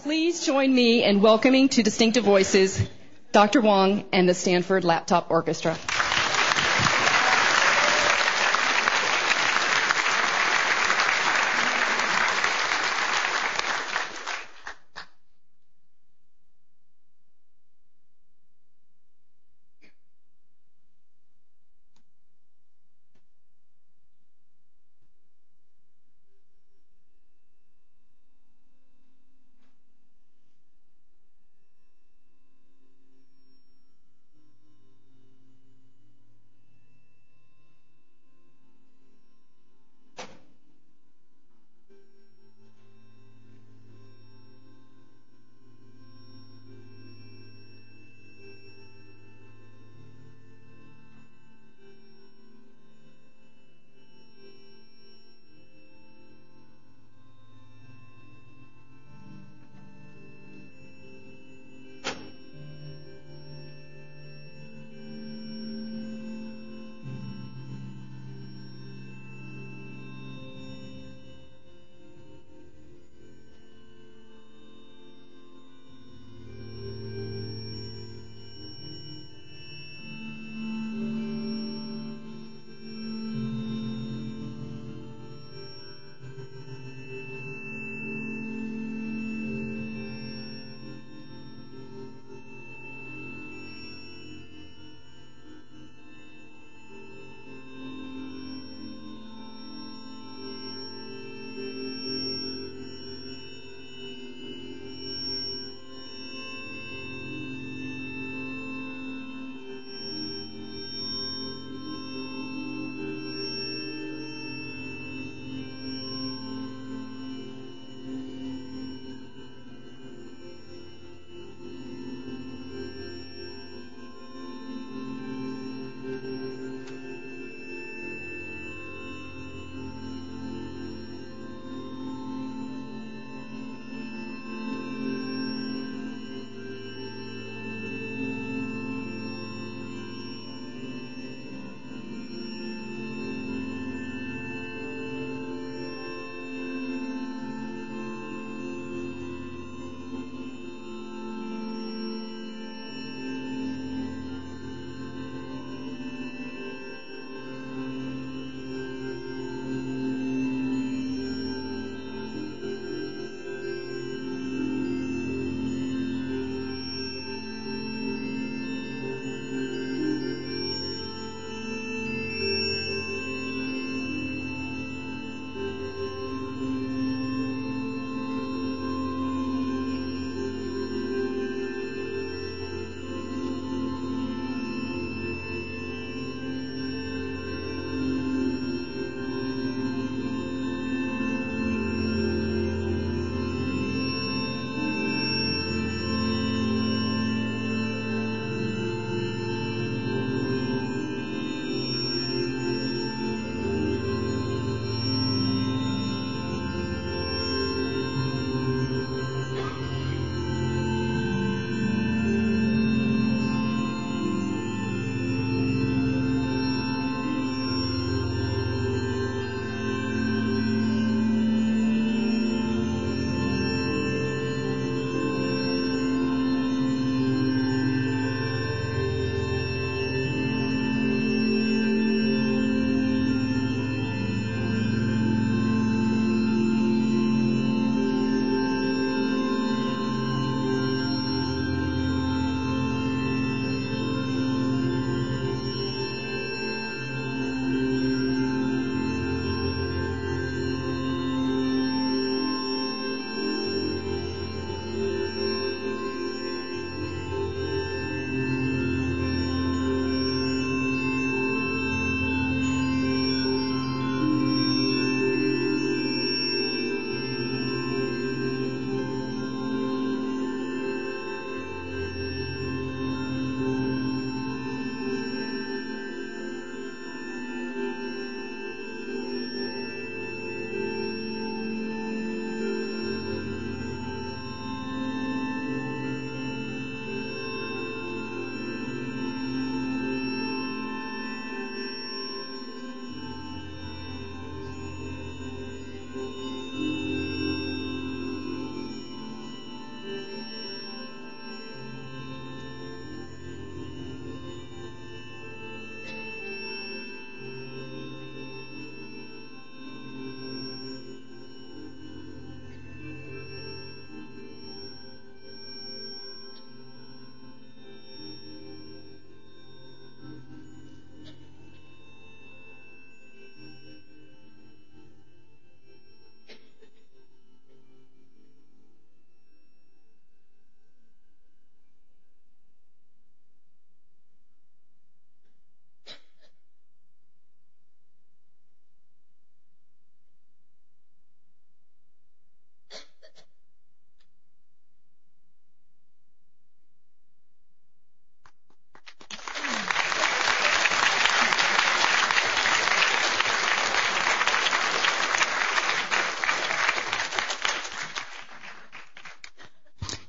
Please join me in welcoming to Distinctive Voices, Dr. Wang and the Stanford Laptop Orchestra.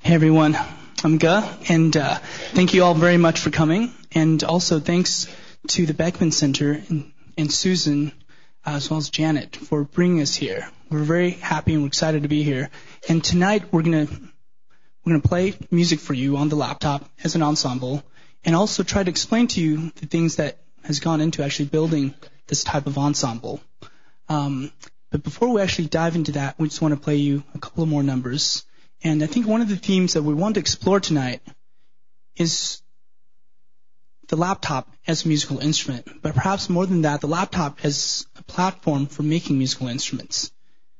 Hey everyone, I'm Ge, and thank you all very much for coming, and also thanks to the Beckman Center and Susan, as well as Janet, for bringing us here. We're very happy and we're excited to be here. And tonight we're gonna play music for you on the laptop as an ensemble, and also try to explain to you the things that has gone into actually building this type of ensemble. But before we actually dive into that, we just want to play you a couple of more numbers. And I think one of the themes that we want to explore tonight is the laptop as a musical instrument, but perhaps more than that, the laptop as a platform for making musical instruments.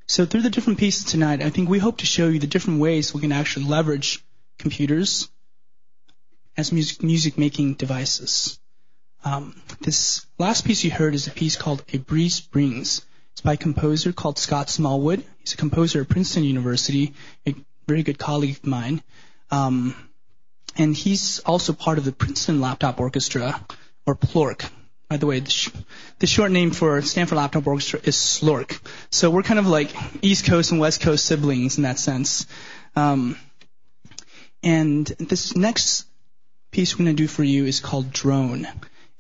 So through the different pieces tonight, I think we hope to show you the different ways we can actually leverage computers as music-making devices. This last piece you heard is a piece called A Breeze Brings. It's by a composer called Scott Smallwood. He's a composer at Princeton University, a very good colleague of mine. And he's also part of the Princeton Laptop Orchestra, or PLORC. By the way, the short name for Stanford Laptop Orchestra is SLORC. So we're kind of like East Coast and West Coast siblings in that sense. And this next piece we're going to do for you is called Drone.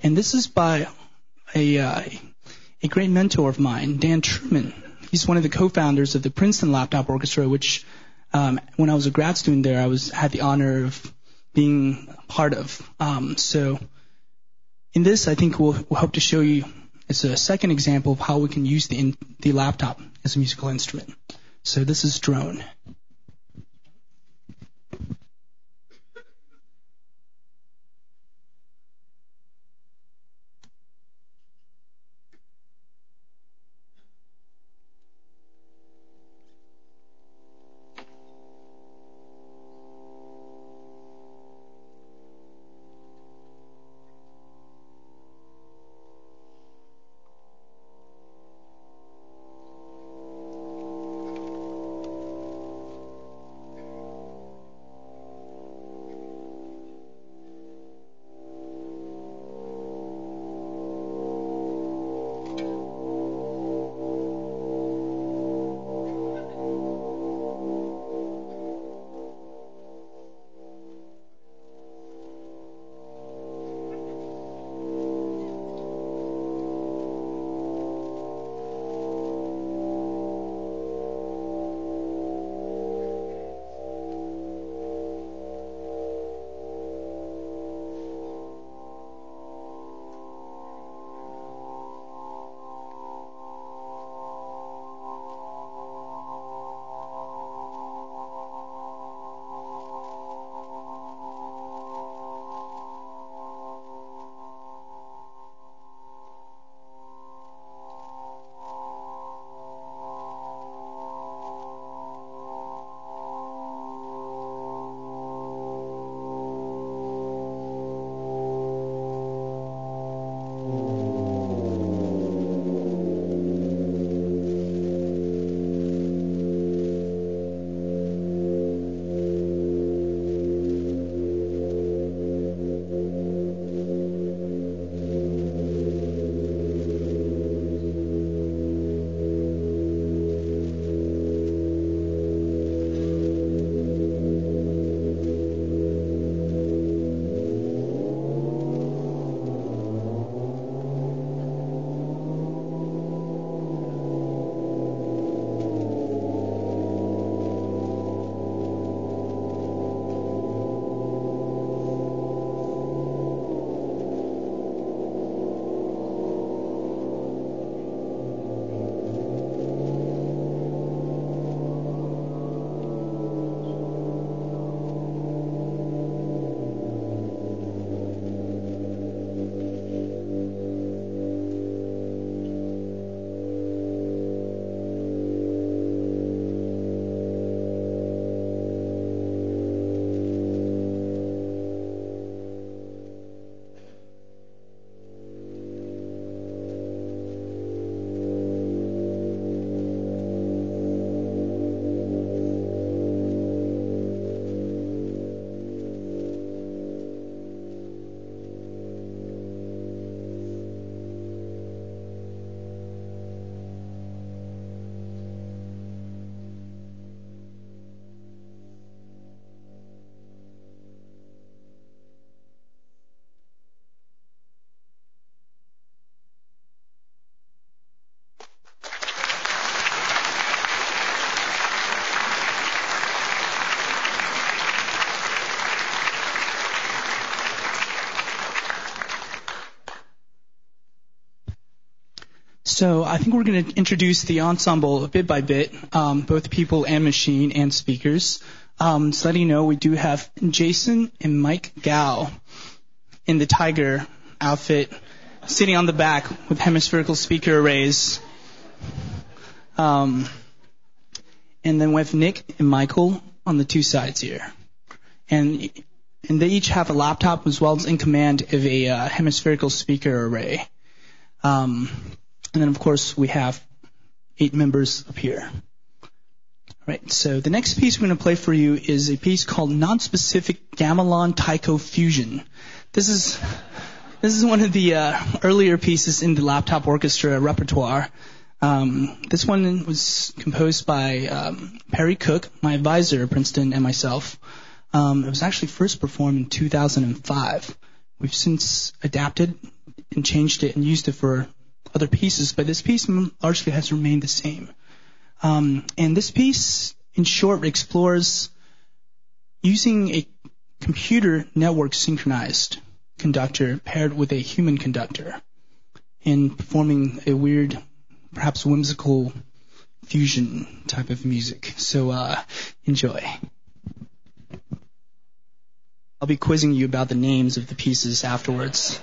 And this is by a great mentor of mine, Dan Truman. He's one of the co-founders of the Princeton Laptop Orchestra, which when I was a grad student there, I had the honor of being part of. So in this, I think we'll hope to show you as a second example of how we can use the laptop as a musical instrument. So this is Drone. So I think we're going to introduce the ensemble bit by bit, both people and machine and speakers. So letting you know, we do have Jason and Mike Gao in the tiger outfit, sitting on the back with hemispherical speaker arrays. And then we have Nick and Michael on the two sides here. And they each have a laptop as well as in command of a hemispherical speaker array. And then, of course, we have 8 members up here. All right, so the next piece we're going to play for you is a piece called Non-Specific Gamelan Taiko Fusion. This is one of the earlier pieces in the laptop orchestra repertoire. This one was composed by Perry Cook, my advisor at Princeton, and myself. It was actually first performed in 2005. We've since adapted and changed it and used it for other pieces, but this piece largely has remained the same. And this piece, in short, explores using a computer network synchronized conductor paired with a human conductor in performing a weird, perhaps whimsical fusion type of music. So enjoy. I'll be quizzing you about the names of the pieces afterwards.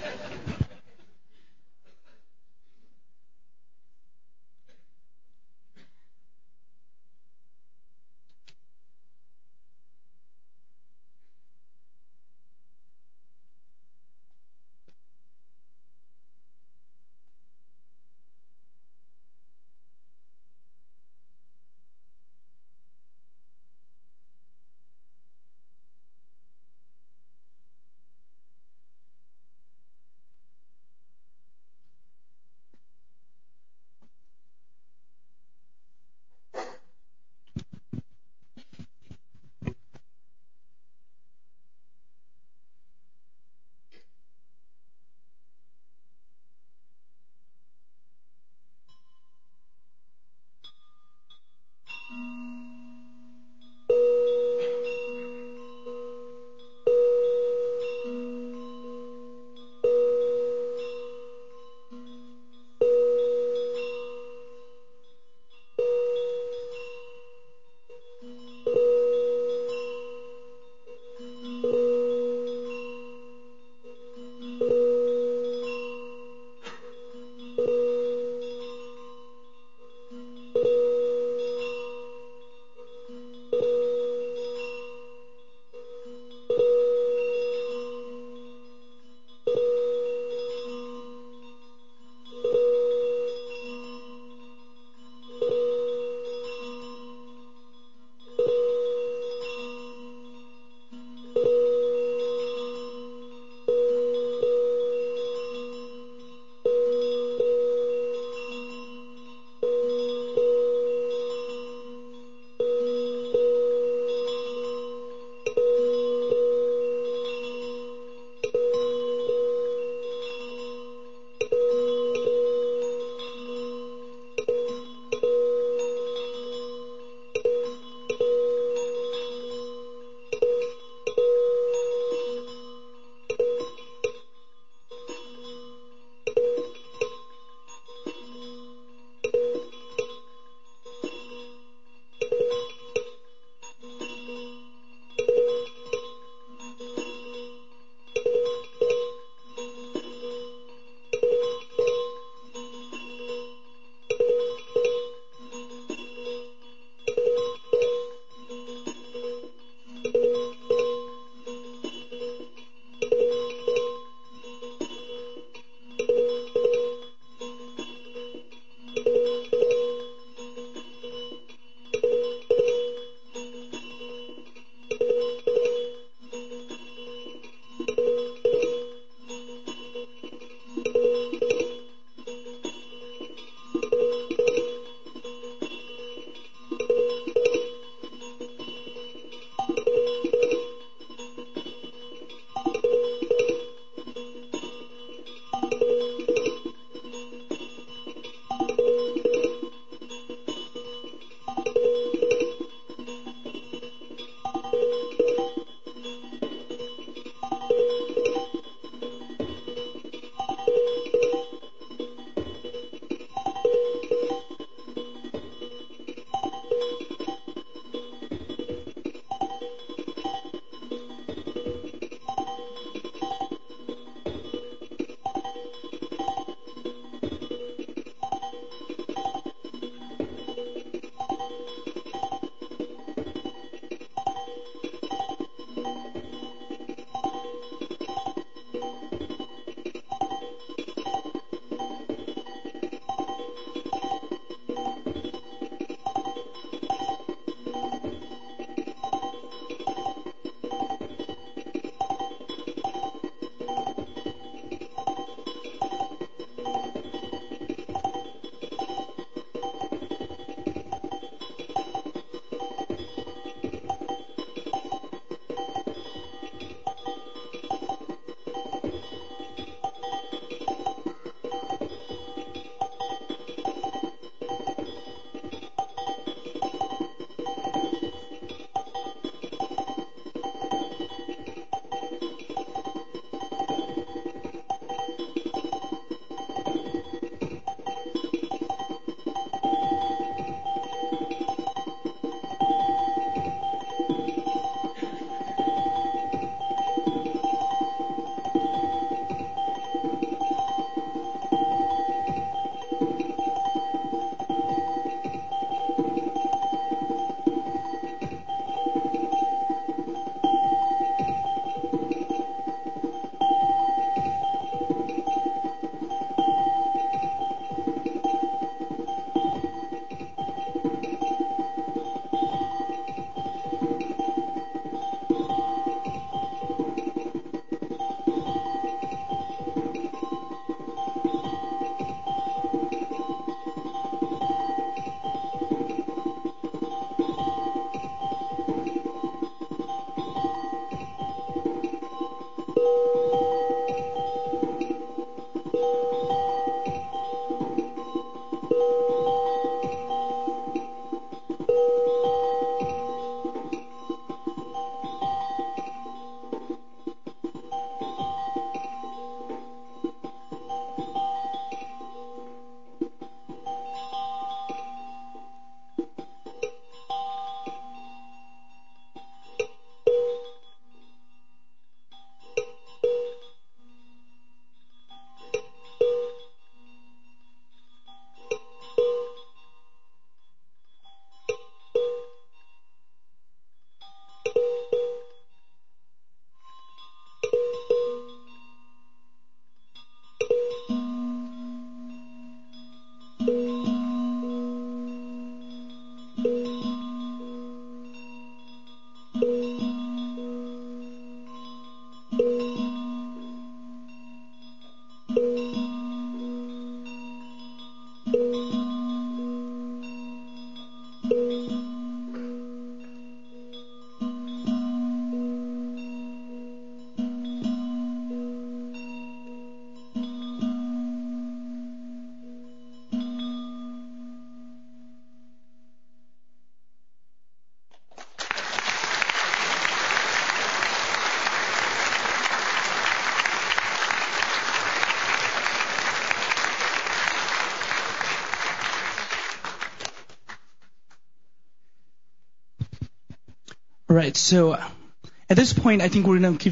Right. So at this point, I think we're going to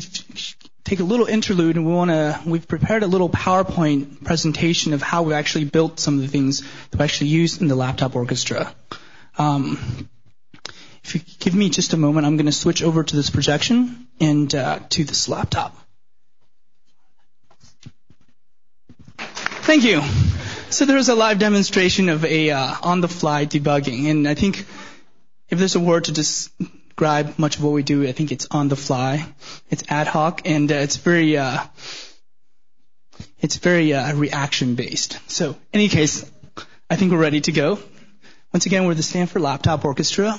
take a little interlude, and we've prepared a little PowerPoint presentation of how we actually built some of the things that we actually used in the laptop orchestra. If you give me just a moment, I'm going to switch over to this projection and to this laptop. Thank you. So there was a live demonstration of a on-the-fly debugging, and I think if there's a word to describe much of what we do, I think it's on the fly. It's ad hoc, and it's very reaction based. So, in any case, I think we're ready to go. Once again, we're the Stanford Laptop Orchestra.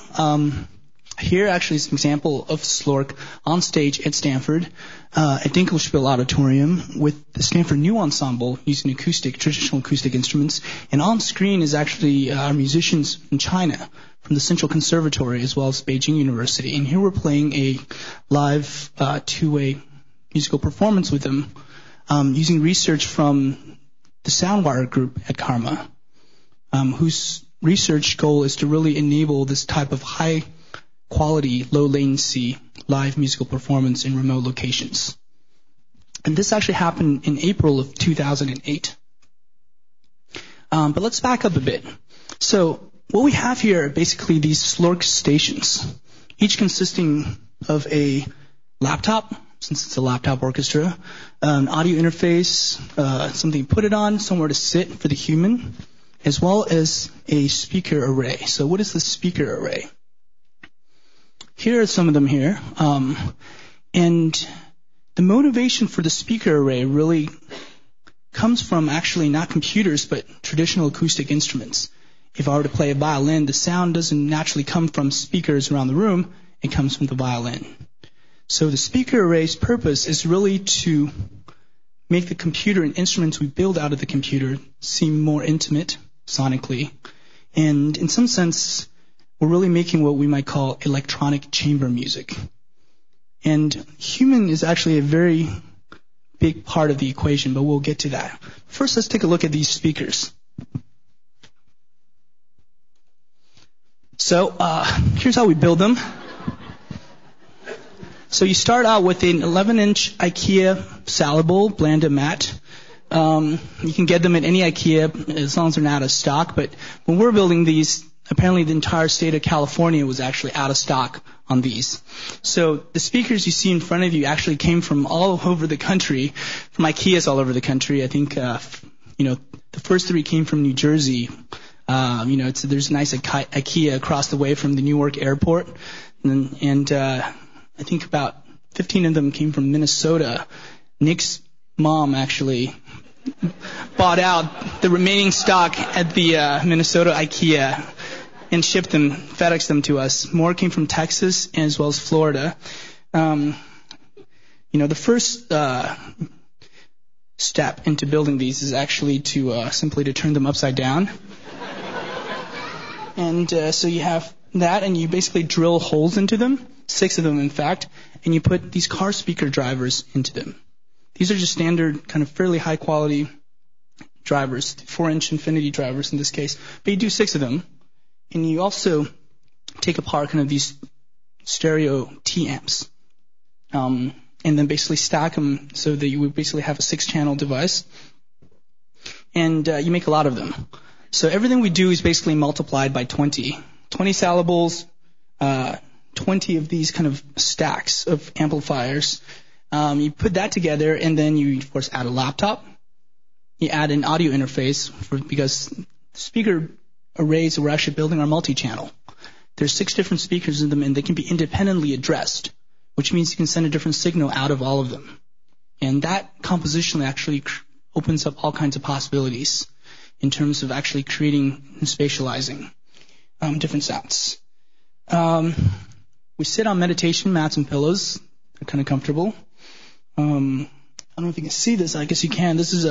Here actually is an example of Slork on stage at Stanford at Dinkelspiel Auditorium with the Stanford New Ensemble using traditional acoustic instruments. And on screen is actually our musicians from China, from the Central Conservatory, as well as Beijing University. And here we're playing a live two-way musical performance with them using research from the Soundwire group at Karma, whose research goal is to really enable this type of high-quality, low-latency live musical performance in remote locations. And this actually happened in April of 2008. But let's back up a bit. So what we have here are basically these Slork stations, each consisting of a laptop, since it's a laptop orchestra, an audio interface, something to put it on, somewhere to sit for the human, as well as a speaker array. So what is the speaker array? Here are some of them here. And the motivation for the speaker array really comes from actually not computers, but traditional acoustic instruments. If I were to play a violin, the sound doesn't naturally come from speakers around the room. It comes from the violin. So the speaker array's purpose is really to make the computer and instruments we build out of the computer seem more intimate sonically. And in some sense, we're really making what we might call electronic chamber music. And human is actually a very big part of the equation, but we'll get to that. First, let's take a look at these speakers. So here's how we build them. So you start out with an 11-inch IKEA salad bowl, Blanda Matte. You can get them at any IKEA as long as they're not out of stock. But when we're building these, apparently the entire state of California was actually out of stock on these. So the speakers you see in front of you actually came from all over the country, from IKEAs all over the country. I think, the first three came from New Jersey. There's a nice IKEA across the way from the Newark airport. And I think about 15 of them came from Minnesota. Nick's mom actually bought out the remaining stock at the Minnesota IKEA and shipped them, FedExed them to us. More came from Texas as well as Florida. The first step into building these is actually to simply to turn them upside down. And so you have that, and you basically drill holes into them, 6 of them in fact, and you put these car speaker drivers into them. These are just standard, kind of fairly high quality drivers, 4-inch infinity drivers in this case, but you do 6 of them. And you also take apart kind of these stereo T-amps, and then basically stack them so that you would basically have a 6-channel device. And you make a lot of them. So everything we do is basically multiplied by 20. 20 salad bowls, 20 of these kind of stacks of amplifiers. You put that together, and then you, of course, add a laptop. You add an audio interface because speaker arrays we're actually building are multi-channel. There's 6 different speakers in them, and they can be independently addressed, which means you can send a different signal out of all of them. And that compositionally actually opens up all kinds of possibilities in terms of actually creating and spatializing different sounds. We sit on meditation mats and pillows. They're kind of comfortable. I don't know if you can see this. I guess you can. This is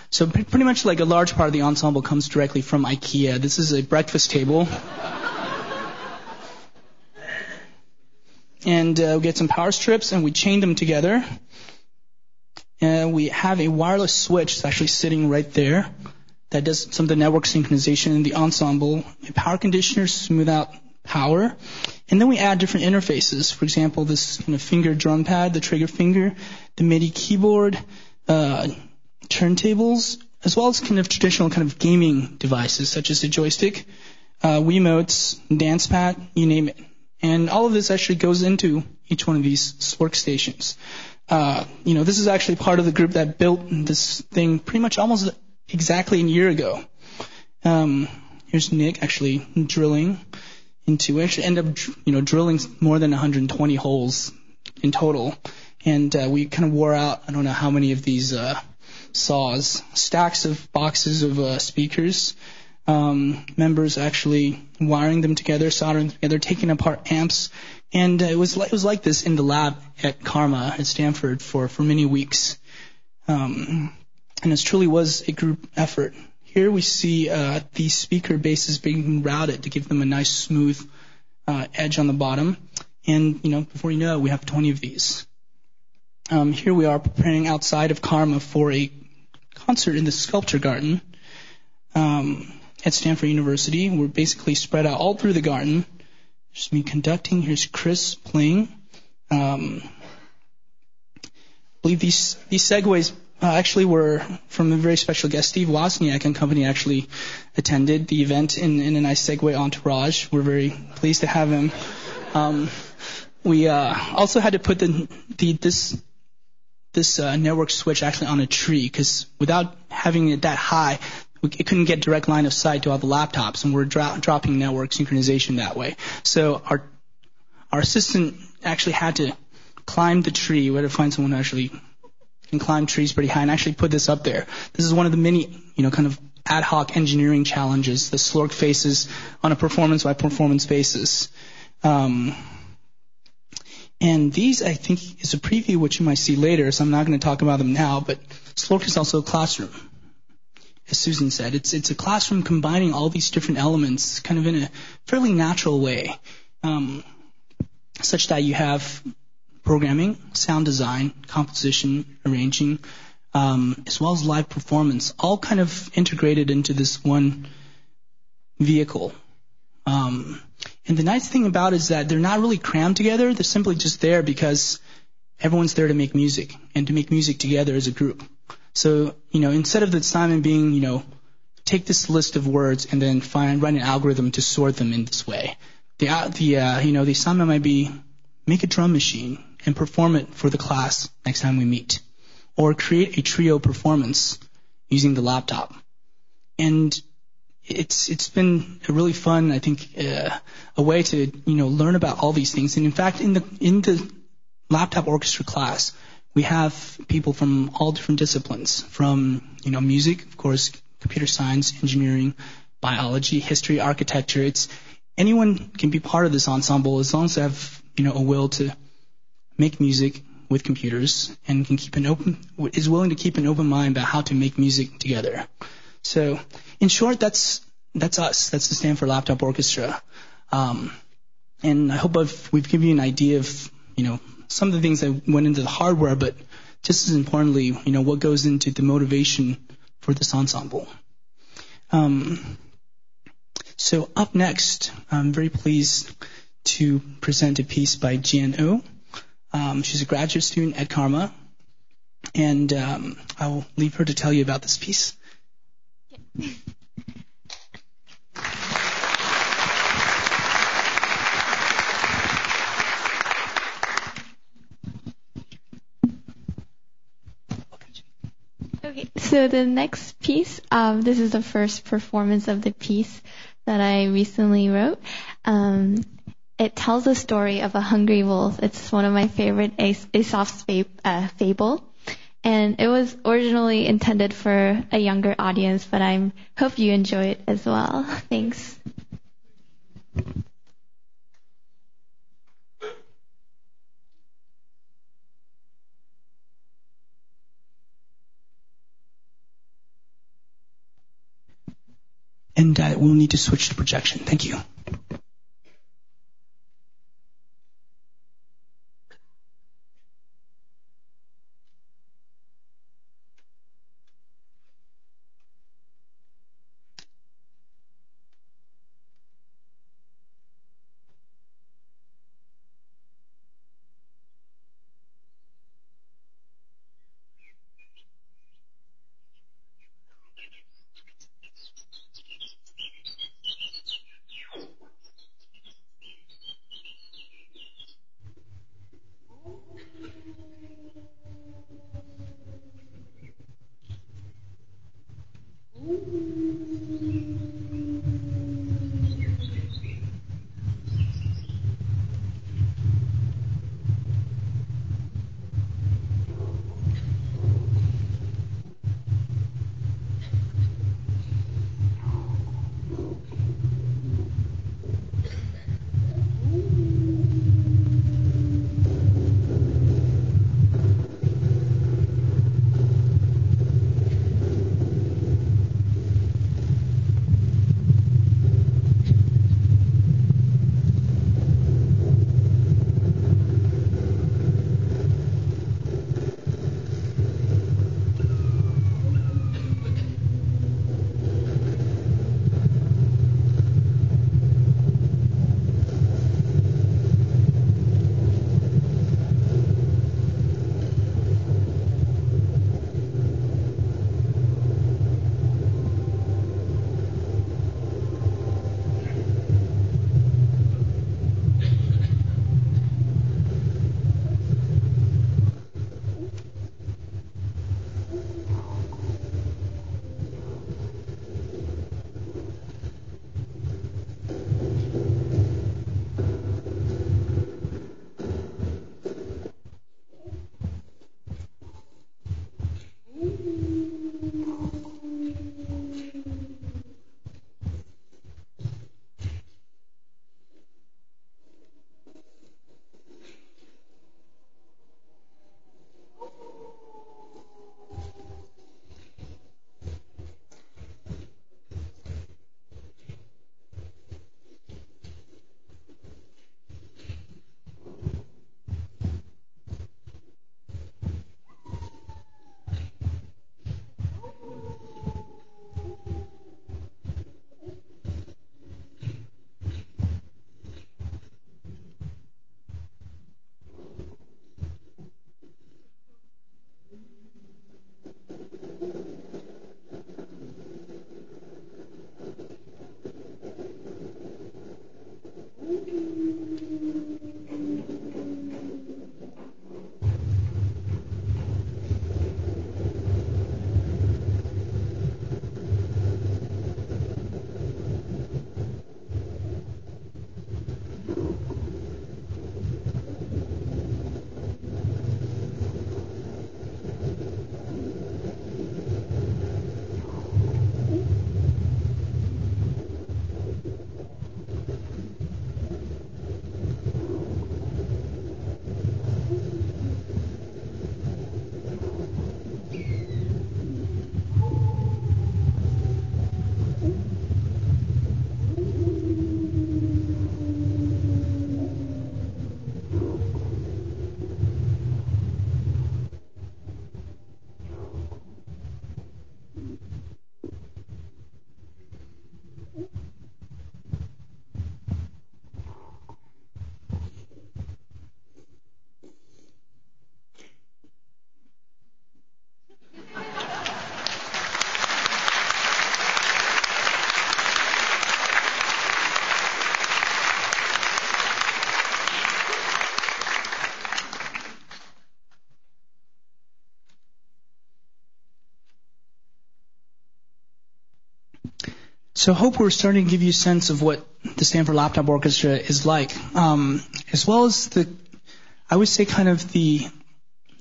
so pretty much like a large part of the ensemble comes directly from IKEA. This is a breakfast table. And we get some power strips and we chain them together. And we have a wireless switch that's actually sitting right there that does some of the network synchronization in the ensemble. A power conditioner to smooth out power. And then we add different interfaces. For example, this kind of finger drum pad, the trigger finger, the MIDI keyboard, turntables, as well as kind of traditional kind of gaming devices such as the joystick, Wiimotes, dance pad, you name it. And all of this actually goes into each one of these workstations. This is actually part of the group that built this thing pretty much almost exactly a year ago. Here's Nick actually drilling into. We actually end up, drilling more than 120 holes in total, and we kind of wore out I don't know how many of these saws, stacks of boxes of speakers. Members actually wiring them together, soldering them together, taking apart amps, and it was like this in the lab at Karma at Stanford for many weeks, and it truly was a group effort. Here we see these speaker bases being routed to give them a nice smooth edge on the bottom, and before you know it, we have 20 of these. Here we are preparing outside of Karma for a concert in the Sculpture Garden at Stanford University. We're basically spread out all through the garden. There's me conducting. Here's Chris playing. I believe these segues actually were from a very special guest. Steve Wozniak and company actually attended the event in a nice Segway entourage. We're very pleased to have him. We also had to put this network switch actually on a tree, because without having it that high, it couldn't get direct line of sight to all the laptops, and we're dropping network synchronization that way. So our assistant actually had to climb the tree. We had to find someone who actually can climb trees pretty high and actually put this up there. This is one of the many, kind of ad hoc engineering challenges the Slork faces on a performance-by-performance basis. And these, I think, is a preview which you might see later, so I'm not going to talk about them now, but Slork is also a classroom. As Susan said, it's a classroom combining all these different elements kind of in a fairly natural way, such that you have programming, sound design, composition, arranging, as well as live performance, all kind of integrated into this one vehicle. And the nice thing about it is that they're not really crammed together. They're simply just there because everyone's there to make music and to make music together as a group. So, instead of the assignment being, take this list of words and then write an algorithm to sort them in this way, the assignment might be make a drum machine and perform it for the class next time we meet, or create a trio performance using the laptop. And it's been a really fun, I think, a way to learn about all these things. And in fact, in the laptop orchestra class, we have people from all different disciplines, from music, of course, computer science, engineering, biology, history, architecture. Anyone can be part of this ensemble as long as they have a will to make music with computers and is willing to keep an open mind about how to make music together. So, in short, that's us. That's the Stanford Laptop Orchestra. And I hope we've given you an idea of, some of the things that went into the hardware, but just as importantly, what goes into the motivation for this ensemble. So up next, I'm very pleased to present a piece by Jian Oh. She's a graduate student at Karma, and I will leave her to tell you about this piece. Okay, so the next piece, this is the first performance of the piece that I recently wrote. It tells the story of a hungry wolf. It's one of my favorite Aesop's fable. And it was originally intended for a younger audience, but I hope you enjoy it as well. Thanks. And we'll need to switch to projection. Thank you. So I hope we're starting to give you a sense of what the Stanford Laptop Orchestra is like, as well as I would say kind of the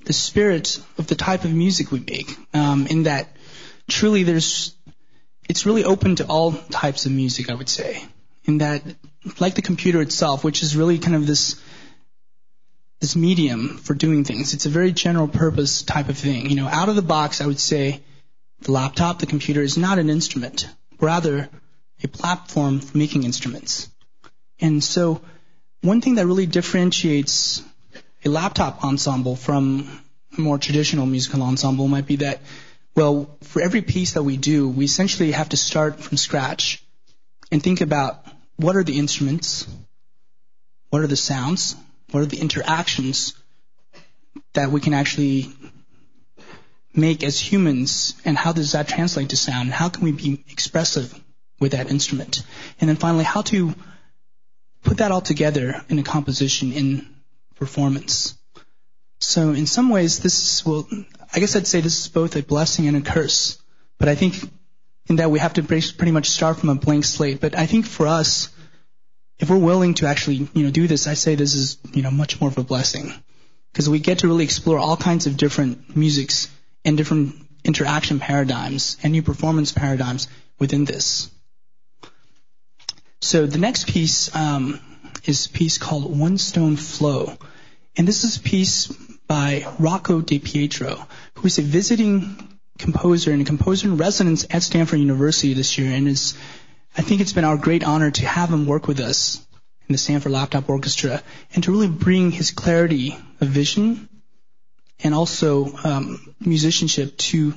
spirit of the type of music we make, in that truly it's really open to all types of music, I would say, in that, like the computer itself, which is really kind of this medium for doing things. It's a very general purpose type of thing. Out of the box, I would say the laptop, the computer, is not an instrument, rather a platform for making instruments. And so one thing that really differentiates a laptop ensemble from a more traditional musical ensemble might be that, well, for every piece that we do, we essentially have to start from scratch and think about what are the instruments, what are the sounds, what are the interactions that we can actually make as humans, and how does that translate to sound, and how can we be expressive with that instrument, and then finally how to put that all together in a composition in performance. So in some ways I guess I'd say this is both a blessing and a curse, but I think in that we have to pretty much start from a blank slate. But I think for us, if we're willing to actually do this, I say this is much more of a blessing, because we get to really explore all kinds of different musics and different interaction paradigms and new performance paradigms within this. So the next piece is a piece called One Stone Flow. And this is a piece by Rocco De Pietro, who is a visiting composer and a composer in residence at Stanford University this year. And I think it's been our great honor to have him work with us in the Stanford Laptop Orchestra and to really bring his clarity of vision and also musicianship to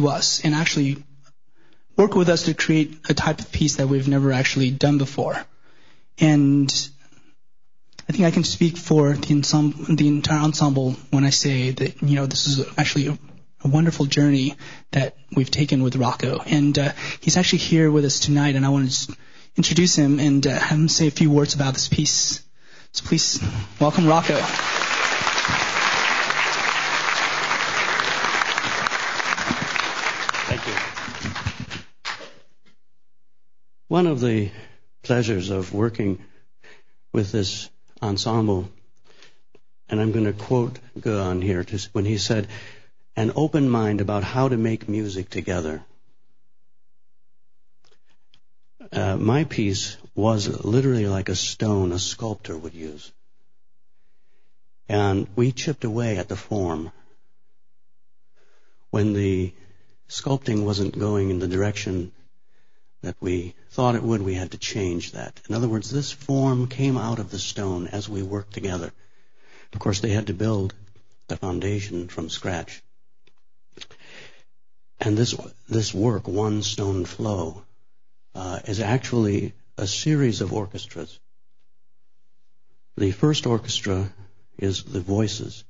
us, and actually work with us to create a type of piece that we've never actually done before. And I think I can speak for the entire ensemble when I say that this is actually a wonderful journey that we've taken with Rocco. And he's actually here with us tonight, and I want to introduce him and have him say a few words about this piece. So please welcome Rocco. Thank you. One of the pleasures of working with this ensemble, and I'm going to quote Guan here when he said, "An open mind about how to make music together." My piece was literally like a stone a sculptor would use. And we chipped away at the form. When the sculpting wasn't going in the direction that we thought it would, we had to change that. In other words, this form came out of the stone as we worked together. Of course, they had to build the foundation from scratch. And this work, One Stone Flow, is actually a series of orchestras. The first orchestra is the voices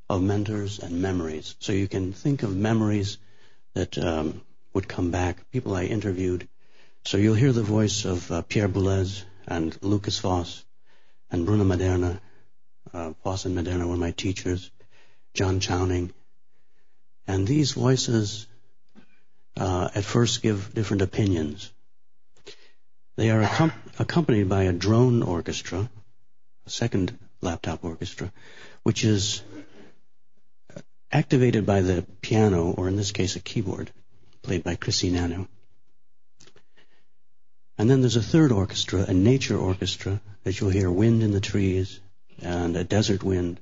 of mentors and memories. So you can think of memories that would come back, people I interviewed. So you'll hear the voice of Pierre Boulez and Lucas Voss and Bruno Maderna. Voss and Maderna were my teachers, John Chowning. And these voices at first give different opinions. They are accompanied by a drone orchestra, a second laptop orchestra, which is activated by the piano, or in this case a keyboard, played by Chrissy Nano. And then there's a third orchestra, a nature orchestra, that you'll hear wind in the trees and a desert wind,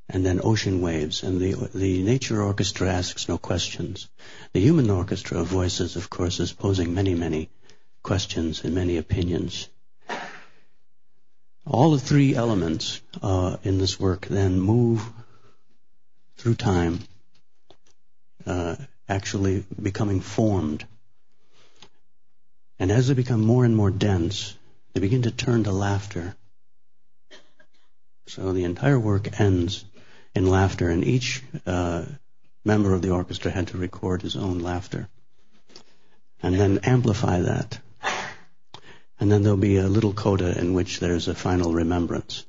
and then ocean waves. And the nature orchestra asks no questions. The human orchestra of voices, of course, is posing many, many questions and many opinions. All the three elements in this work then move through time, actually becoming formed. And as they become more and more dense, they begin to turn to laughter. So the entire work ends in laughter, and each member of the orchestra had to record his own laughter and then amplify that. And then there'll be a little coda in which there's a final remembrance.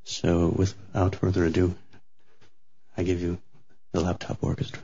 So without further ado, I give you the laptop orchestra.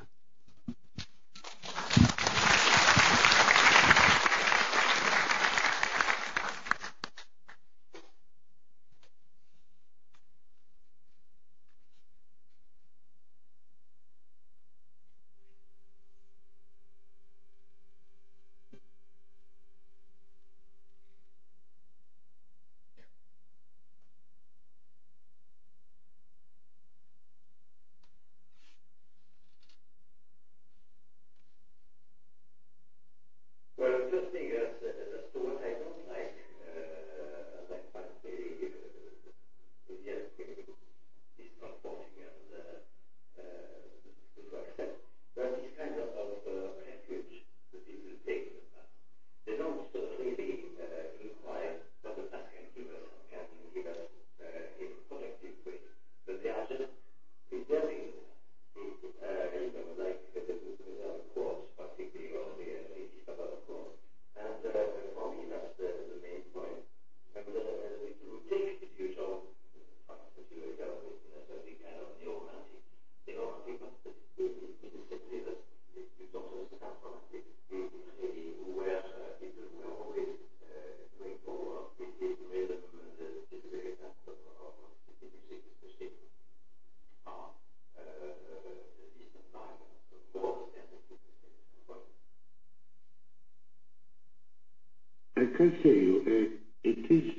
can say you, it is,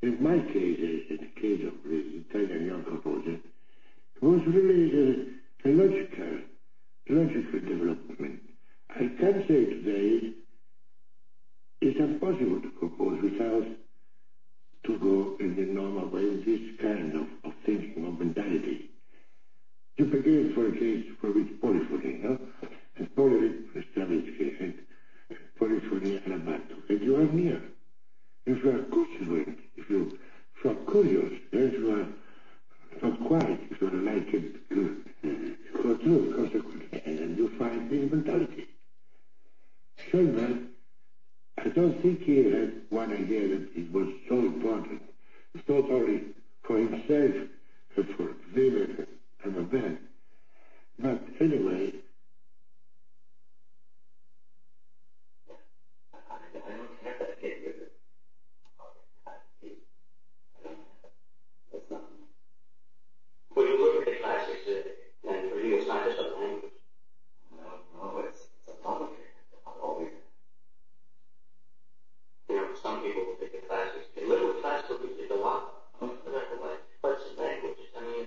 in my case, in the case of the Italian young composer, it was really a logical development. I can say today it's impossible to compose without to go in the normal way, this kind of thinking, of mentality. You begin, for a case, with polyphony, no? And polyphony for Stravinsky, and polyphony Alabato. And you are near. If you are cultivated, if you are curious, if you are not quiet, if you are like it, you go through consequently, and then you find the mentality. Schoenberg, I don't think he had one idea that it was so important. It's not only for himself, but for Weber and a band. But anyway, when you look at the classics, and for you, it's not just a language. No, it's a lot of it. Always. You know, some people will take the classics. They live with classical music a lot. But it's a language. I mean,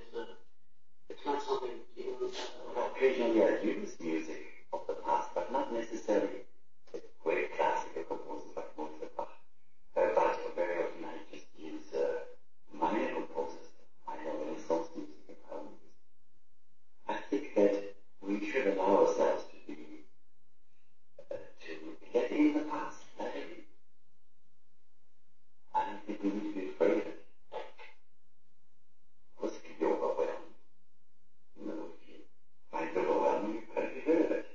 it's not something you occasionally I use music of the past, but not necessarily great classical composers like Mozart. But very often I just use minor composers. I know Renaissance music and other music. I think that we should allow ourselves to get in the past. I don't think we need to be afraid of it. Of course, it can be overwhelming. You know, if you find it overwhelming, you've got to get rid of it.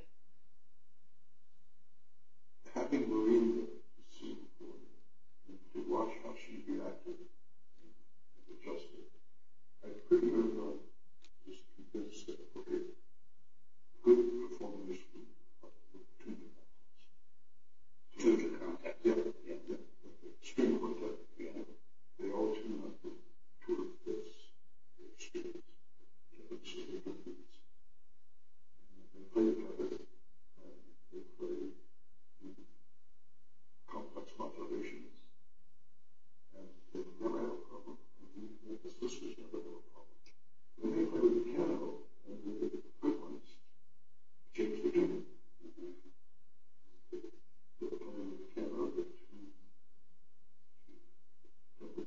having Maureen to see to watch how she reacted and adjusted, I pretty early on just convinced that, okay, good performers would tune the contact. Yeah. String quartet. Yeah. They all tune up to this experience. Different beats. And they play together. They play complex modulations. And they never have a problem. And the sisters never have a problem. When they play with the piano, and the good ones change the tune. They're playing with the piano, but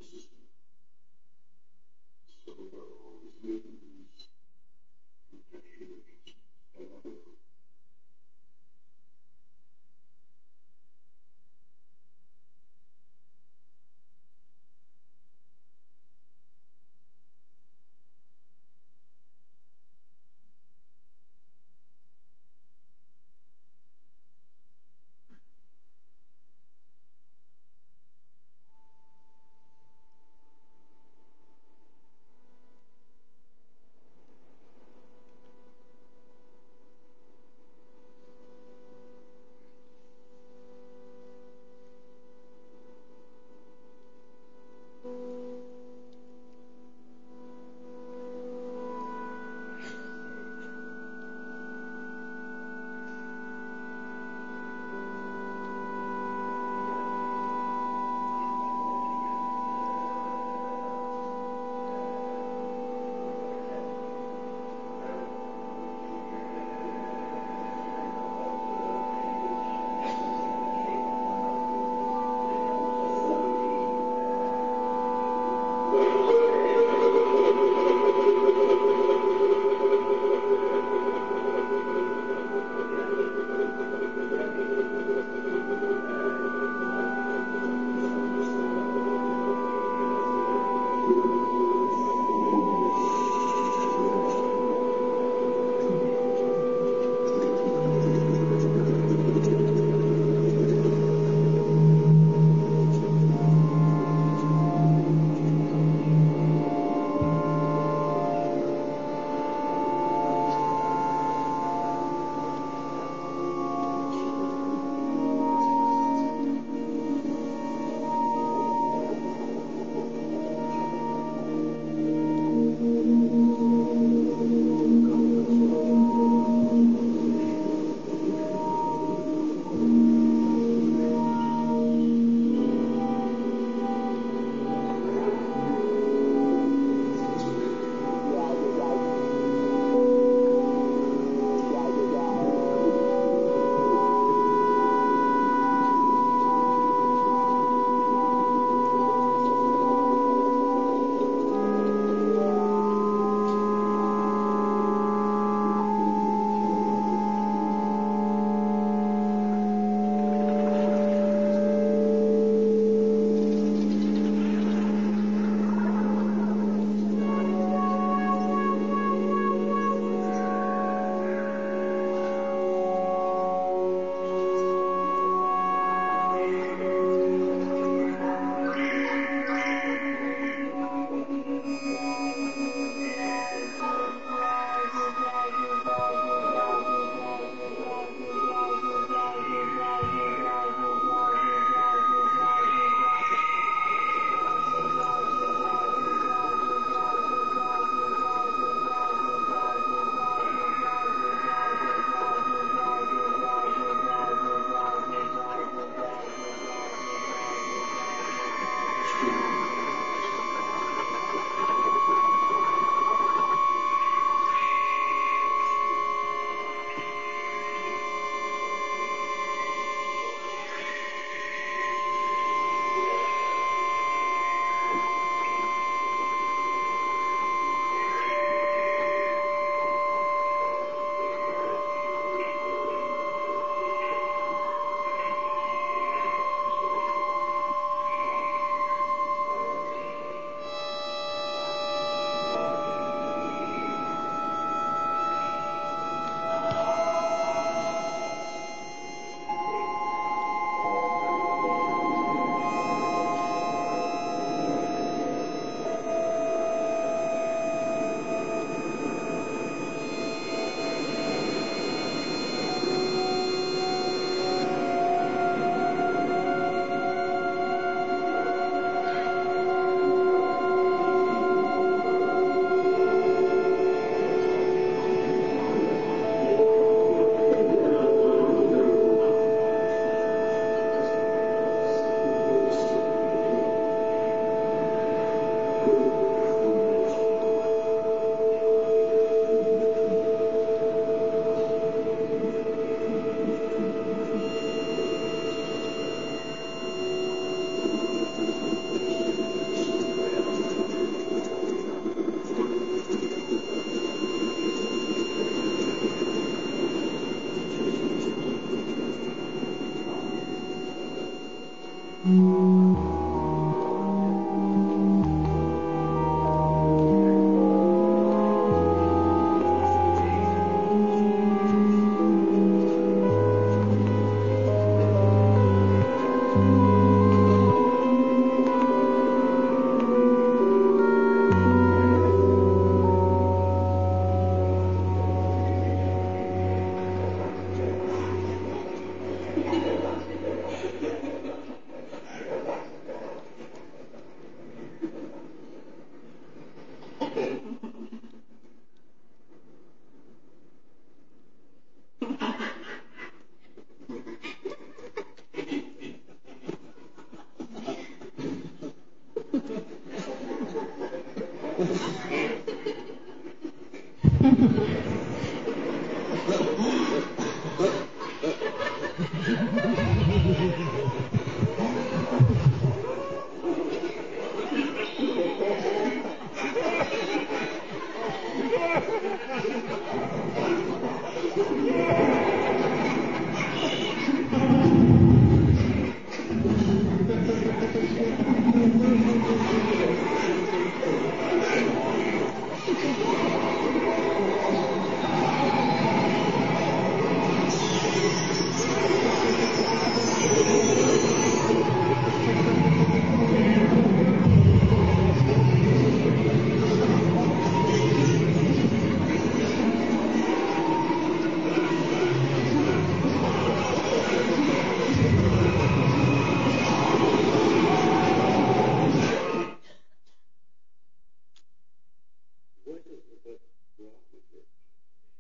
system. So always need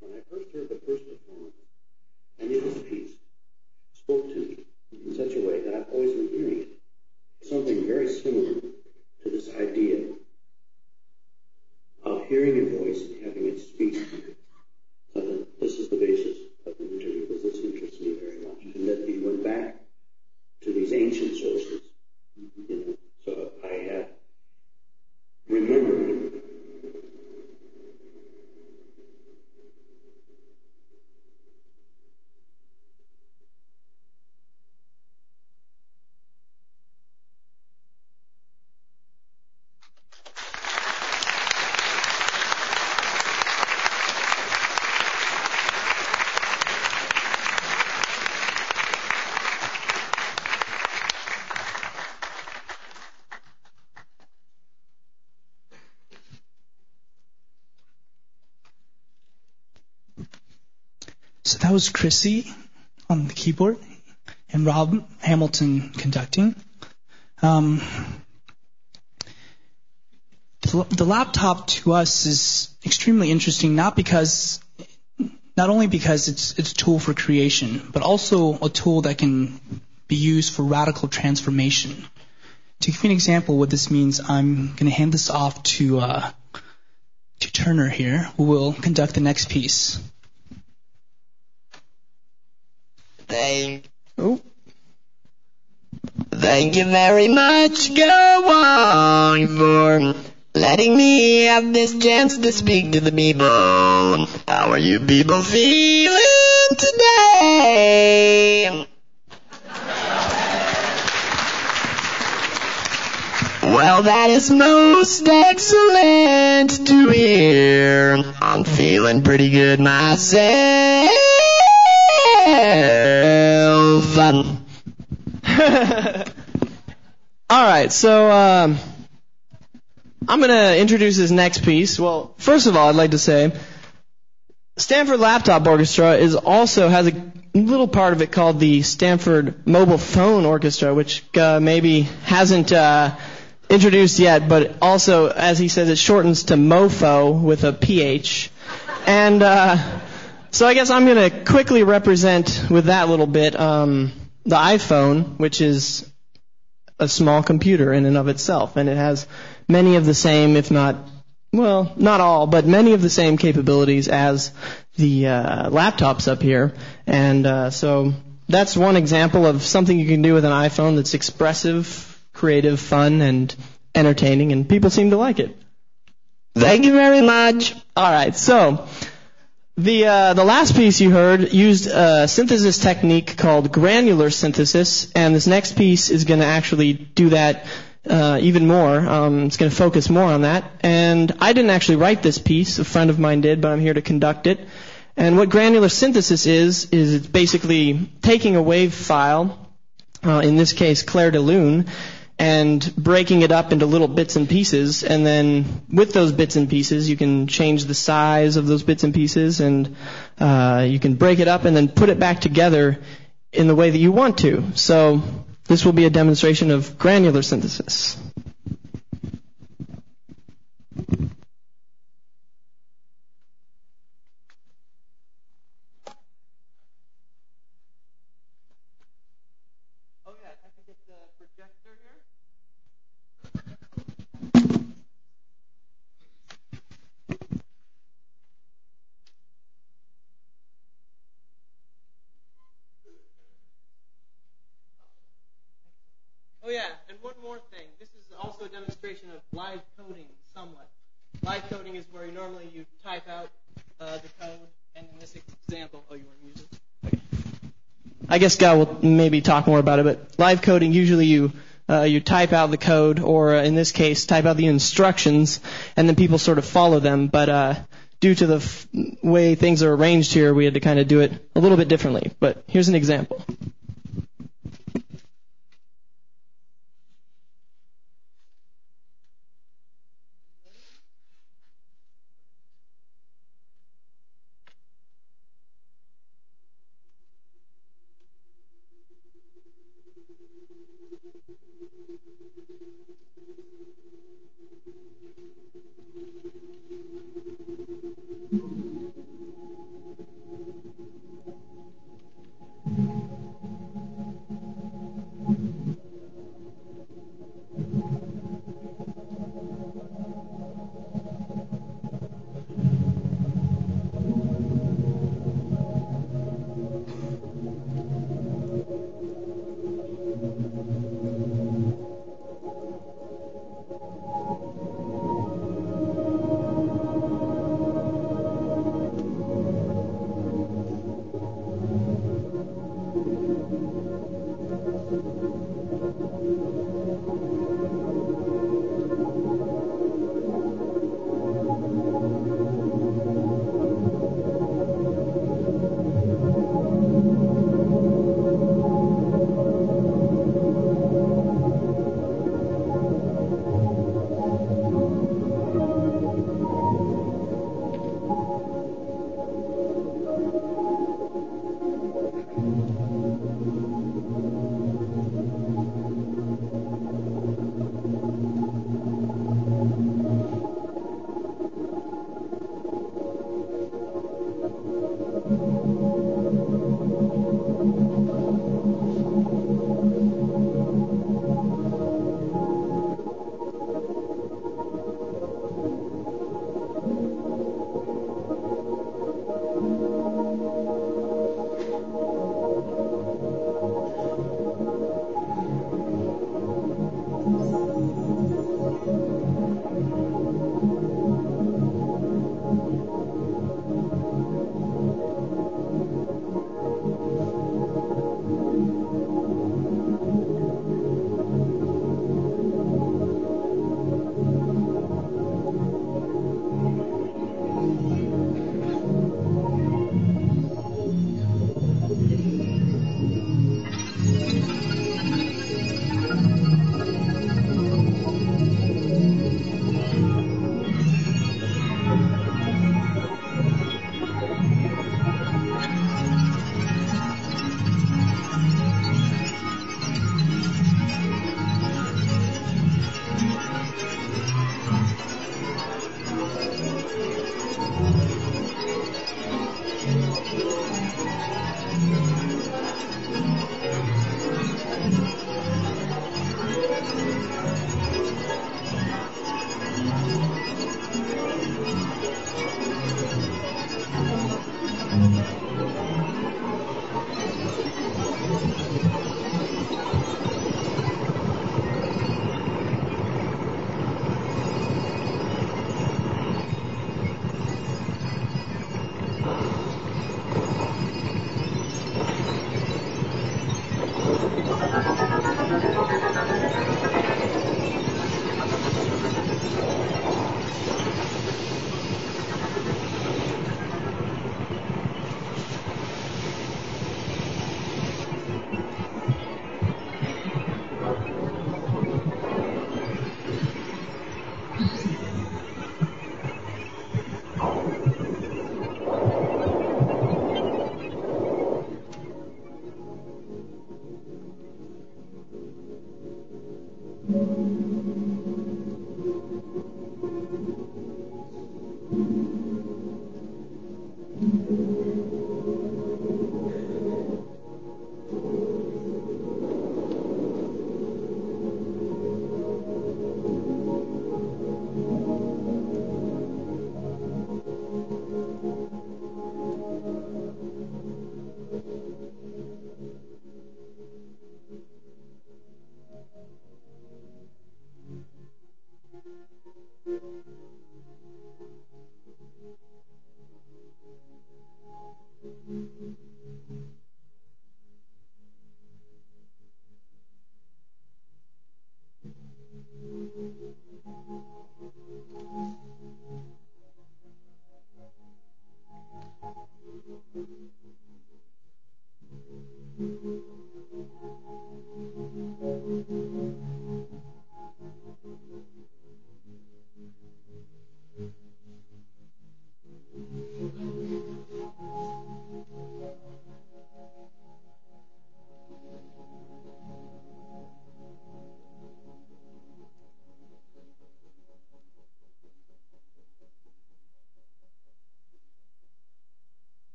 When I first heard the first performance, I knew this piece spoke to me in such a way that I've always been hearing it. Something very similar to this idea of hearing a voice and having it speak to you. So that this is the basis of the interview, because this interests me very much. And that we went back to these ancient sources, so I had remembered. So that was Chrissy on the keyboard and Rob Hamilton conducting. The laptop to us is extremely interesting, not only because it's a tool for creation, but also a tool that can be used for radical transformation. To give you an example of what this means, I'm going to hand this off to Turner here, who will conduct the next piece. Thank you very much, go on, for letting me have this chance to speak to the people. How are you people feeling today? Well, that is most excellent to hear. I'm feeling pretty good myself. All right, so I'm going to introduce this next piece. Well, first of all, I'd like to say Stanford Laptop Orchestra has a little part of it called the Stanford Mobile Phone Orchestra, which maybe hasn't introduced yet, but also, as he says, it shortens to MoFo with a PH. And so I guess I'm going to quickly represent with that little bit the iPhone, which is a small computer in and of itself, and it has many of the same, if not, well, not all, but many of the same capabilities as the laptops up here. And so that's one example of something you can do with an iPhone that's expressive, creative, fun, and entertaining, and people seem to like it. Thank you very much. All right, so the last piece you heard used a synthesis technique called granular synthesis, and this next piece is going to actually do that even more. It's going to focus more on that. And I didn't actually write this piece. A friend of mine did, but I'm here to conduct it. And what granular synthesis is it's basically taking a wave file, in this case Clair de Lune, and breaking it up into little bits and pieces, and then with those bits and pieces you can change the size of those bits and pieces, and you can break it up and then put it back together in the way that you want to. So this will be a demonstration of granular synthesis. Oh yeah, I can get the projector here. Oh yeah, and one more thing. This is normally you type out the code, and in this example, you want to use it? Okay. I guess Guy will maybe talk more about it, but live coding, usually you type out the code, or in this case, type out the instructions, and then people sort of follow them. But due to the way things are arranged here, we had to kind of do it a little bit differently. But here's an example.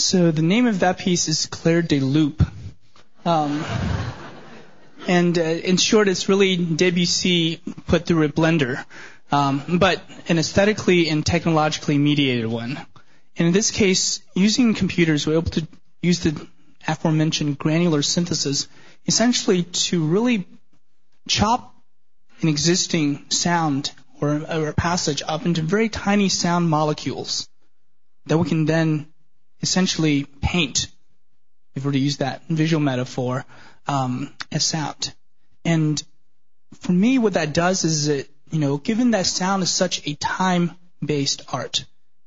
So the name of that piece is Clair de Loup. And in short, it's really Debussy put through a blender, but an aesthetically and technologically mediated one. And in this case, using computers, we're able to use the aforementioned granular synthesis essentially to really chop an existing sound or a passage up into very tiny sound molecules that we can then essentially paint, if we're to use that visual metaphor, as sound. And for me, what that does is that, given that sound is such a time-based art,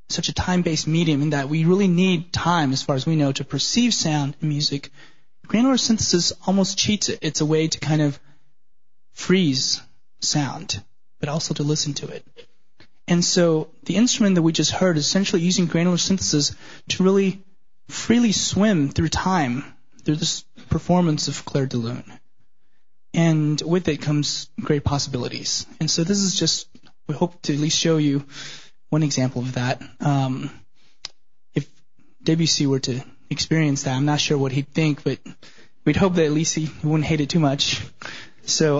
such a time-based medium, in that we really need time, as far as we know, to perceive sound in music, granular synthesis almost cheats it. It's a way to kind of freeze sound, but also to listen to it. And so the instrument that we just heard is essentially using granular synthesis to really freely swim through time, through this performance of Clair de Lune. And with it comes great possibilities. And so this is just, we hope to at least show you one example of that. If Debussy were to experience that, I'm not sure what he'd think, but we'd hope that at least he wouldn't hate it too much. So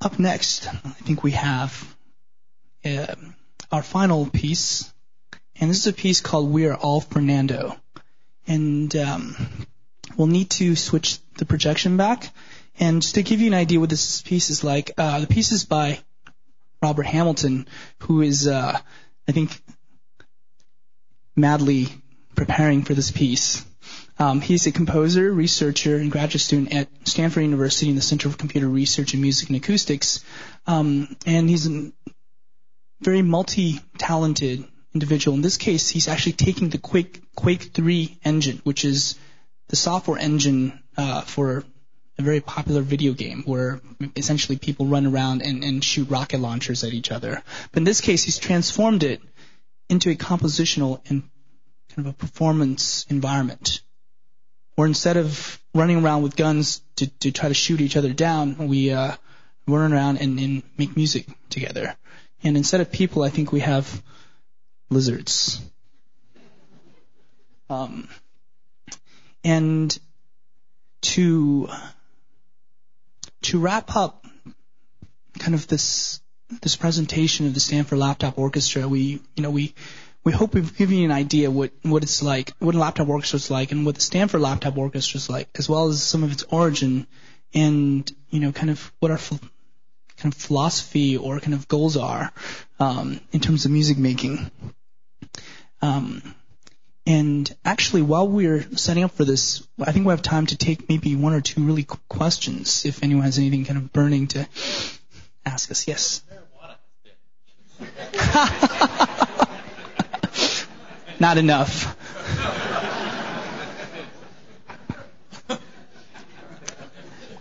up next, I think we have our final piece. And this is a piece called We Are All Fernando. And we'll need to switch the projection back. And just to give you an idea what this piece is like, the piece is by Robert Hamilton, who is, I think, madly preparing for this piece. He's a composer, researcher, and graduate student at Stanford University in the Center for Computer Research and Music and Acoustics. And he's a very multi-talented individual. In this case, he's actually taking the Quake 3 engine, which is the software engine for a very popular video game where essentially people run around and shoot rocket launchers at each other. But in this case, he's transformed it into a compositional and kind of a performance environment, where instead of running around with guns to try to shoot each other down, we run around and make music together. And instead of people, I think we have lizards. And to wrap up kind of this presentation of the Stanford Laptop Orchestra, we hope we've given you an idea what it's like, what a laptop orchestra is like, and what the Stanford Laptop Orchestra is like, as well as some of its origin, and kind of what our kind of philosophy or kind of goals are in terms of music making. And actually, while we're setting up for this, I think we have time to take maybe one or two really quick questions, if anyone has anything kind of burning to ask us. Yes? Not enough.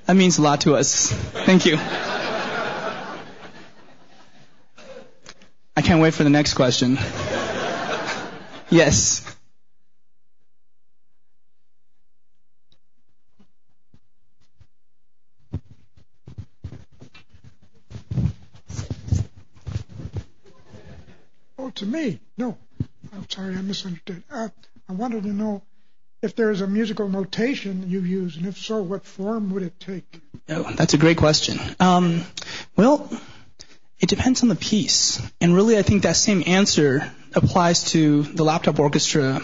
That means a lot to us. Thank you. I can't wait for the next question. Yes. Oh, to me? No. I'm sorry, I misunderstood. I wanted to know if there is a musical notation you use, and if so, what form would it take? Oh, that's a great question. Well, it depends on the piece. And really, I think that same answer applies to the laptop orchestra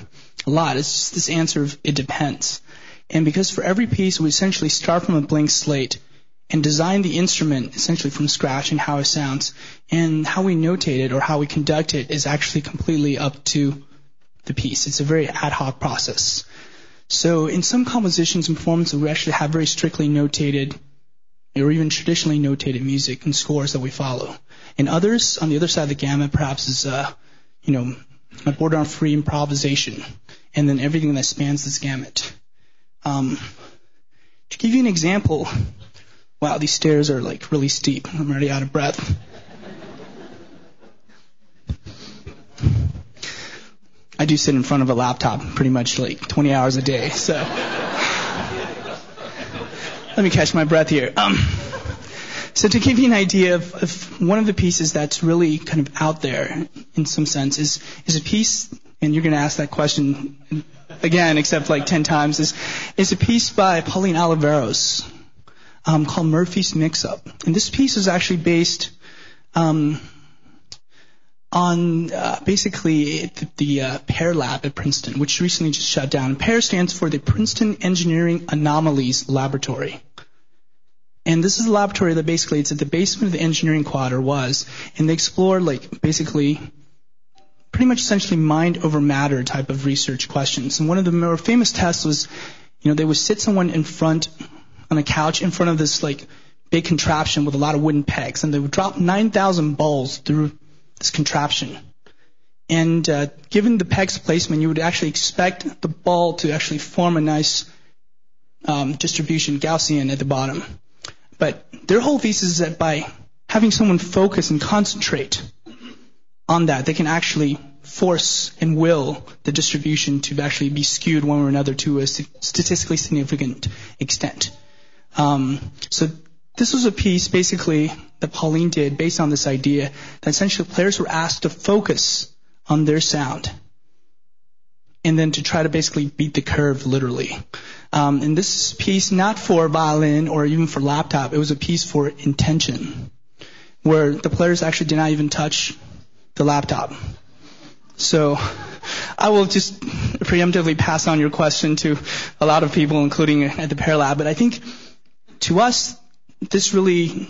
a lot. It's just this answer of it depends. And because for every piece, we essentially start from a blank slate and design the instrument essentially from scratch and how it sounds. And how we notate it or how we conduct it is actually completely up to the piece. It's a very ad hoc process. So in some compositions and performances, we actually have very strictly notated or even traditionally notated music and scores that we follow. And others, on the other side of the gamut, perhaps is, a border on free improvisation, and then everything that spans this gamut. To give you an example, wow, these stairs are like really steep. I'm already out of breath. I do sit in front of a laptop pretty much like 20 hours a day, so let me catch my breath here. So to give you an idea of one of the pieces that's really kind of out there in some sense is a piece and you're going to ask that question again, except like 10 times, is a piece by Pauline Oliveros called Murphy's Mix-Up. And this piece is actually based on basically the PEAR lab at Princeton, which recently just shut down. PEAR stands for the Princeton Engineering Anomalies Laboratory. And this is a laboratory that basically it's at the basement of the engineering quad, or was, and they explore like basically pretty much essentially mind over matter type of research questions. And one of the more famous tests was, they would sit someone in front on a couch in front of this like big contraption with a lot of wooden pegs, and they would drop 9,000 balls through this contraption. And given the peg's placement, you would actually expect the ball to actually form a nice distribution, Gaussian, at the bottom. But their whole thesis is that by having someone focus and concentrate on that, they can actually force and will the distribution to actually be skewed one or another to a statistically significant extent. So this was a piece basically that Pauline did based on this idea that essentially players were asked to focus on their sound and then to try to basically beat the curve literally. And this piece, not for violin or even for laptop, it was a piece for intention, where the players actually did not even touch the laptop. So I will just preemptively pass on your question to a lot of people, including at the PEAR Lab. But I think to us, this really,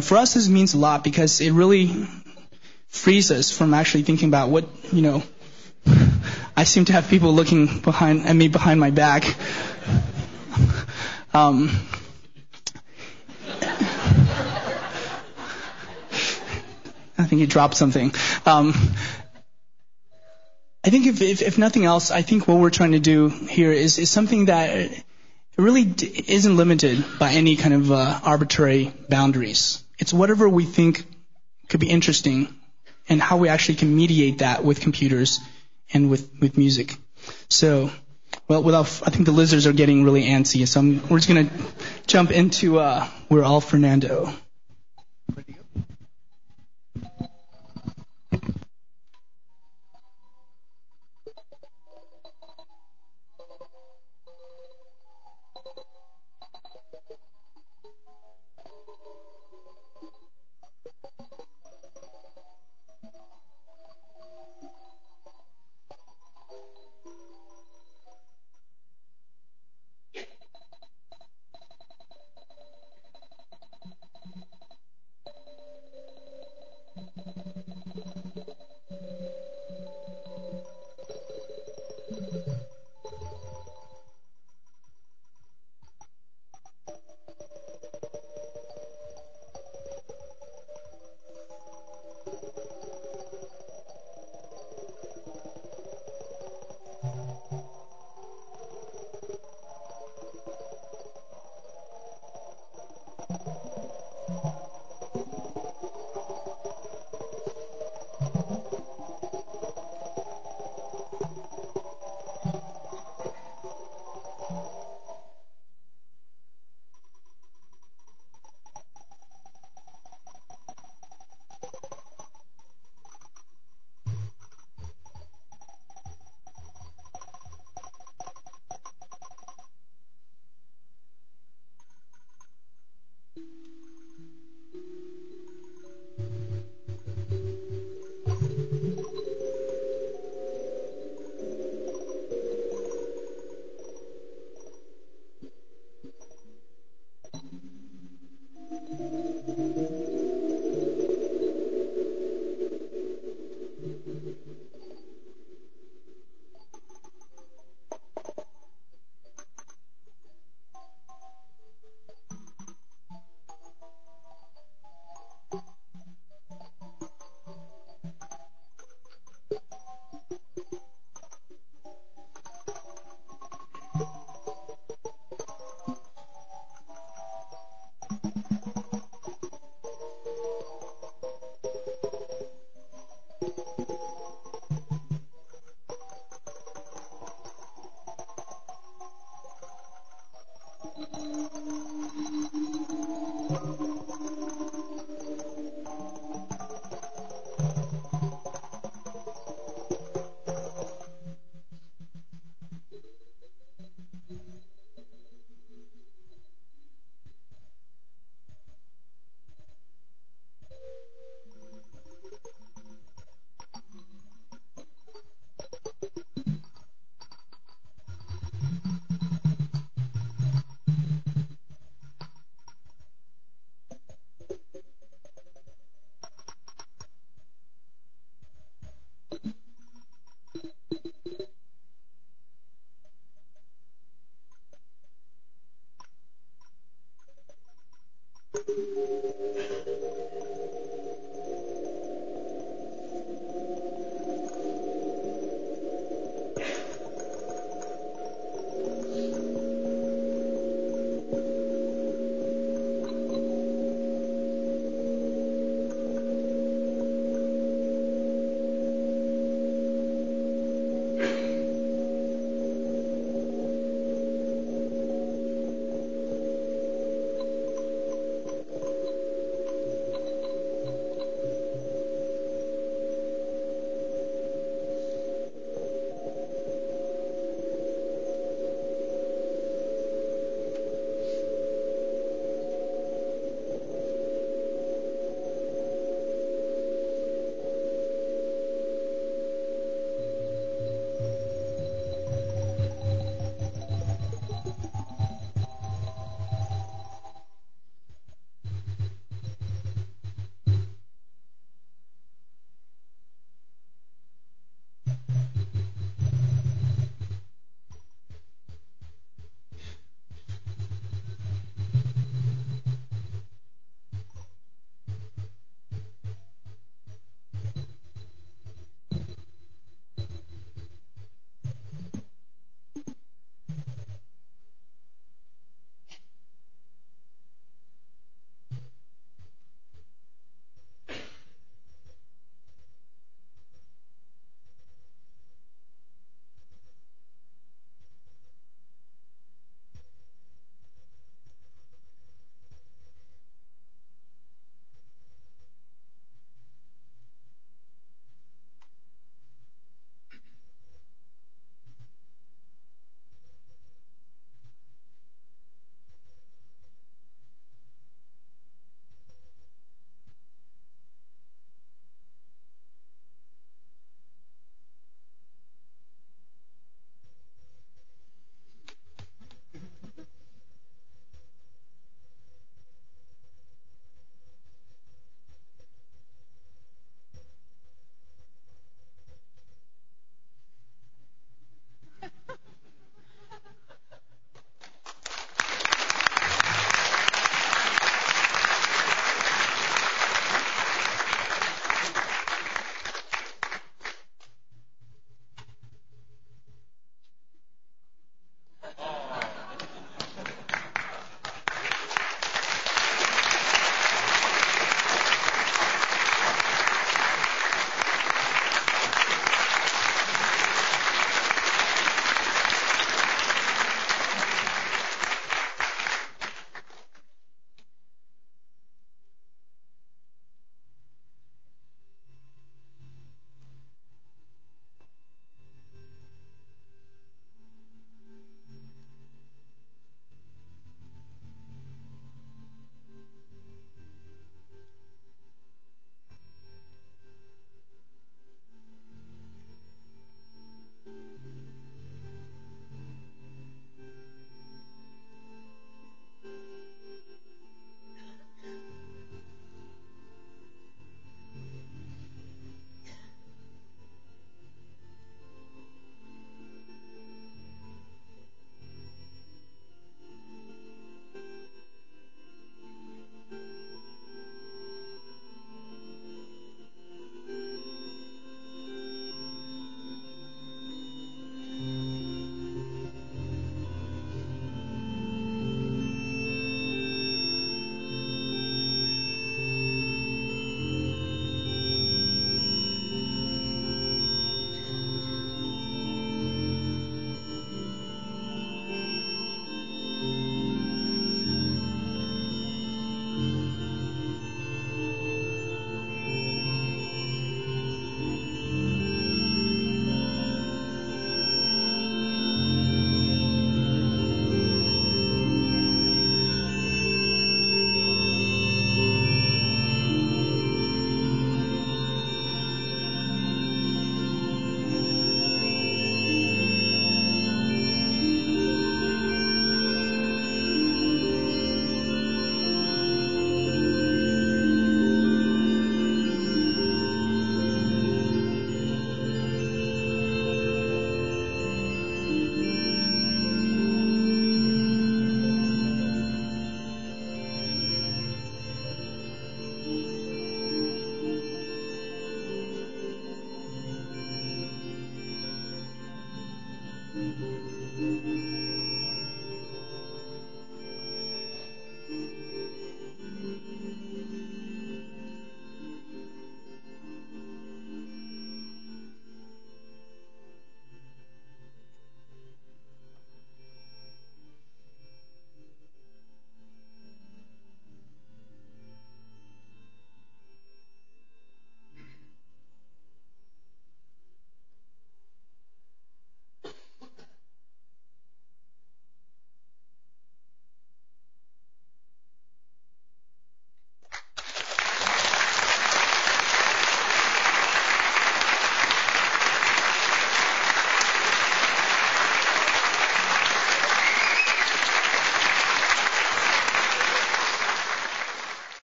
for us this means a lot because it really frees us from actually thinking about what, I seem to have people looking at me behind my back. I think you dropped something. I think if nothing else, I think what we're trying to do here is something that really isn't limited by any kind of arbitrary boundaries. It's whatever we think could be interesting and how we actually can mediate that with computers and with music. So, I think the lizards are getting really antsy, so we're just going to jump into We're All Fernando. Ready to go?